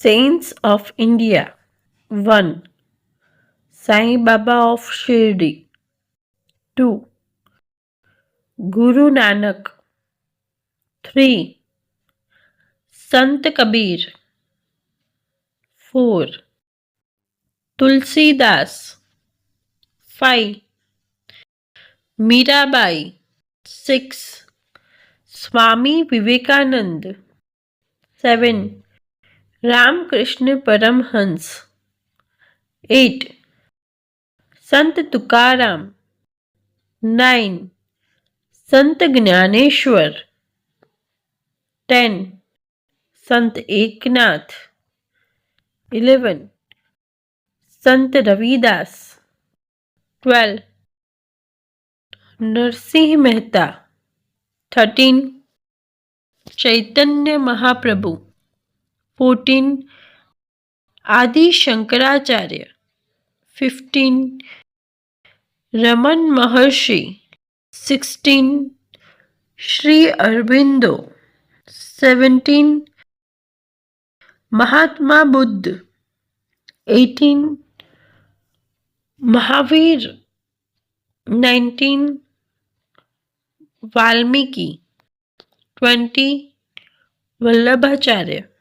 Saints of India. 1. Sai Baba of Shirdi. 2. Guru Nanak. 3. Sant Kabir. 4. Tulsi Das. 5. Mirabai. 6. Swami Vivekanand. 7. Ramkrishna Paramhans. 8. Sant Tukaram. 9. Sant Jnaneshwar. 10. Sant Eknath. 11. Sant Ravidas. 12. Narsingh Mehta. 13. Chaitanya Mahaprabhu. 14. Adi Shankaracharya. 15. Raman Maharshi. 16. Sri Aurobindo. 17. Mahatma Buddha. 18. Mahavir. 19. Valmiki. 20. Vallabhacharya.